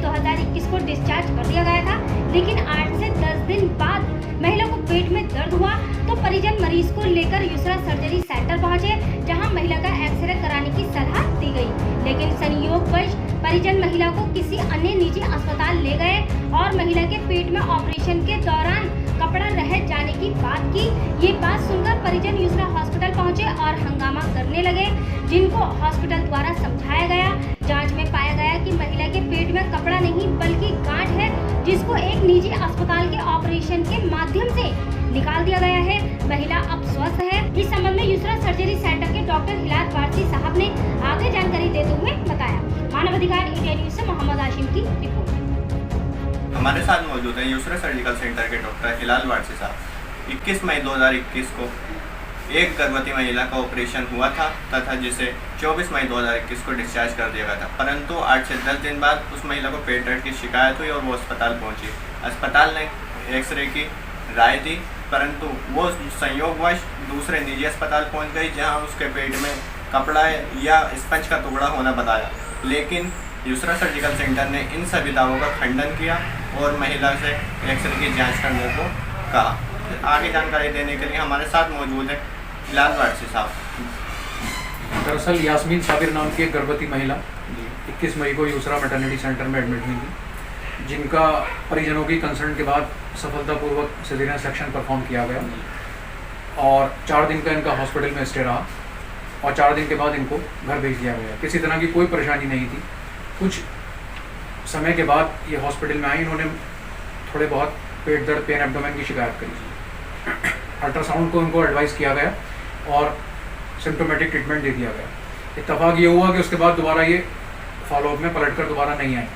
2021 को डिस्चार्ज कर दिया गया था, लेकिन 8 से 10 दिन बाद महिला को पेट में दर्द हुआ तो परिजन मरीज को लेकर यूसरा सर्जरी सेंटर पहुंचे, जहां महिला का एक्सरे कराने की सलाह दी गई। लेकिन संयोगवश परिजन महिला को किसी अन्य निजी अस्पताल ले गए और महिला के पेट में ऑपरेशन के दौरान कपड़ा रह जाने की बात की। ये बात सुनकर परिजन यूसरा हॉस्पिटल पहुंचे और हंगामा करने लगे, जिनको हॉस्पिटल द्वारा समझाया गया। जांच में पाया गया कि महिला के पेट में कपड़ा नहीं बल्कि गांठ है, जिसको एक निजी अस्पताल के ऑपरेशन के माध्यम से निकाल दिया गया है। महिला अब स्वस्थ है। इस संबंध में यूसरा सर्जरी सेंटर के डॉक्टर हिलाल वारसी साहब ने आगे जानकारी देते हुए बताया। मानव अधिकार इंडिया न्यूज से मोहम्मद हाशिम की रिपोर्ट। हमारे साथ मौजूद है यूसरा सर्जिकल सेंटर के डॉक्टर हिलाल वारसी साहब। 21 मई 2021 को एक गर्भवती महिला का ऑपरेशन हुआ था तथा जिसे 24 मई 2021 को डिस्चार्ज कर दिया गया था, परंतु 8 से 10 दिन बाद उस महिला को पेट दर्द की शिकायत हुई और वो अस्पताल पहुंची। अस्पताल ने एक्सरे की राय दी, परंतु वो संयोगवश दूसरे निजी अस्पताल पहुंच गई, जहां उसके पेट में कपड़ा या स्पंज का टुकड़ा होना बताया। लेकिन यूसरा सर्जिकल सेंटर ने इन सभी दावों का खंडन किया और महिला से एक्सरे की जांच करने को कहा। आगे जानकारी देने के लिए हमारे साथ मौजूद है हिलाल वारसी साहब। दरअसल यास्मीन साबिर नाम की एक गर्भवती महिला 21 मई को यूसरा मैटरनिटी सेंटर में एडमिट हुई थी, जिनका परिजनों की कंसर्न के बाद सफलतापूर्वक सिजेरियन सेक्शन परफॉर्म किया गया और 4 दिन का इनका हॉस्पिटल में स्टे रहा और 4 दिन के बाद इनको घर भेज दिया गया। किसी तरह की कोई परेशानी नहीं थी। कुछ समय के बाद ये हॉस्पिटल में आई, इन्होंने थोड़े बहुत पेट दर्द, पेन एब्डोमेन की शिकायत करी। अल्ट्रासाउंड को इनको एडवाइस किया गया और सिम्टोमेटिक ट्रीटमेंट दे दिया गया। इत्तेफाक ये हुआ कि उसके बाद दोबारा ये फॉलोअप में पलटकर दोबारा नहीं आए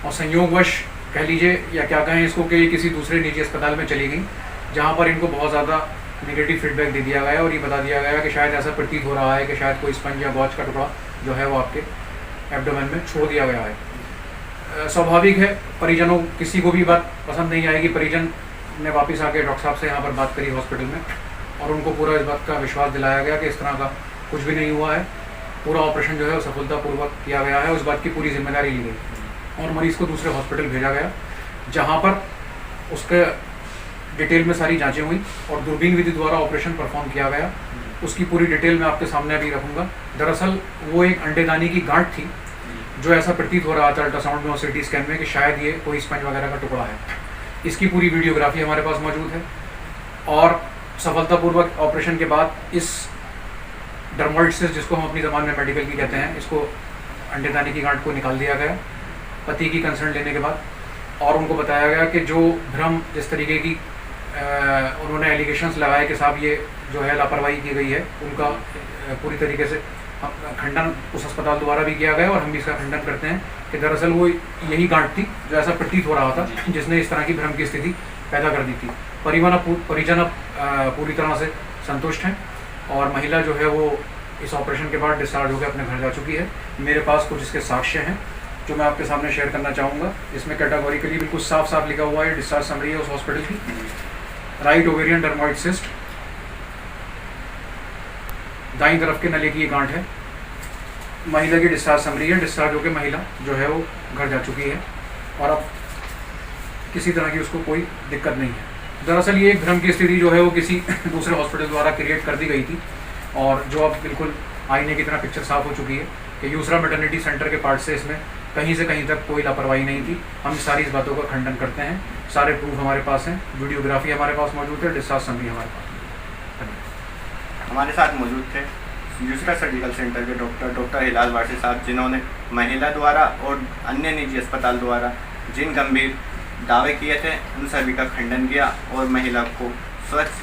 और संयोगवश कह लीजिए या क्या कहें इसको कि ये किसी दूसरे निजी अस्पताल में चली गई, जहाँ पर इनको बहुत ज़्यादा नेगेटिव फीडबैक दे दिया गया और ये बता दिया गया कि शायद ऐसा प्रतीत हो रहा है कि शायद कोई स्पंज या गौज का टुकड़ा जो है वो आपके एब्डोमेन में छोड़ दिया गया है। स्वाभाविक है, परिजनों किसी को भी बात पसंद नहीं आएगी। परिजन ने वापस आके डॉक्टर साहब से यहाँ पर बात करी हॉस्पिटल में और उनको पूरा इस बात का विश्वास दिलाया गया कि इस तरह का कुछ भी नहीं हुआ है, पूरा ऑपरेशन जो है वो सफलतापूर्वक किया गया है। उस बात की पूरी जिम्मेदारी ली गई और मरीज़ को दूसरे हॉस्पिटल भेजा गया, जहाँ पर उसके डिटेल में सारी जांचें हुई और दूरबीन विधि द्वारा ऑपरेशन परफॉर्म किया गया। उसकी पूरी डिटेल मैं आपके सामने अभी रखूँगा। दरअसल वो एक अंडेदानी की गांठ थी, जो ऐसा प्रतीत हो रहा था अल्ट्रासाउंड में और सिटी स्कैन में कि शायद ये कोई स्पंज वगैरह का टुकड़ा है। इसकी पूरी वीडियोग्राफी हमारे पास मौजूद है और सफलतापूर्वक ऑपरेशन के बाद इस डर्मोइड्स, जिसको हम अपनी ज़बान में मेडिकल की कहते हैं, इसको अंडेदानी की गांठ को निकाल दिया गया पति की कंसर्न लेने के बाद। और उनको बताया गया कि जो भ्रम, जिस तरीके की उन्होंने एलिगेशंस लगाए कि साहब ये जो है लापरवाही की गई है, उनका पूरी तरीके से खंडन उस अस्पताल द्वारा भी किया गया और हम भी इसका खंडन करते हैं कि दरअसल वो यही गांठ थी जो ऐसा प्रतीत हो रहा था, जिसने इस तरह की भ्रम की स्थिति पैदा कर दी थी। परिजन पूरी तरह से संतुष्ट हैं और महिला जो है वो इस ऑपरेशन के बाद डिस्चार्ज होकर अपने घर जा चुकी है। मेरे पास कुछ इसके साक्ष्य हैं जो मैं आपके सामने शेयर करना चाहूँगा। इसमें कैटेगोरिकली बिल्कुल साफ साफ लिखा हुआ है, डिस्चार्ज समरी है उस हॉस्पिटल की। राइट ओवेरियन डर्मोइड सिस्ट, दाईं तरफ के नले की ये गांठ है। महिला की डिस्चार्ज समरी है, डिस्चार्ज होकर महिला जो है वो घर जा चुकी है और अब किसी तरह की उसको कोई दिक्कत नहीं है। दरअसल ये एक भ्रम की स्थिति जो है वो किसी दूसरे हॉस्पिटल द्वारा क्रिएट कर दी गई थी और जो अब बिल्कुल आईने की तरह पिक्चर साफ हो चुकी है कि यूसरा मैटरनिटी सेंटर के पार्ट से इसमें कहीं से कहीं तक कोई लापरवाही नहीं थी। हम सारी इस बातों का खंडन करते हैं। सारे प्रूफ हमारे पास हैं, वीडियोग्राफी हमारे पास मौजूद है, डिस्चार्ज समरी हमारे पास। हमारे साथ मौजूद थे यूसरा सर्जिकल सेंटर के डॉक्टर हिलाल वारसी साहब, जिन्होंने महिला द्वारा और अन्य निजी अस्पताल द्वारा जिन गंभीर दावे किए थे उन सभी का खंडन किया और महिला को स्वस्थ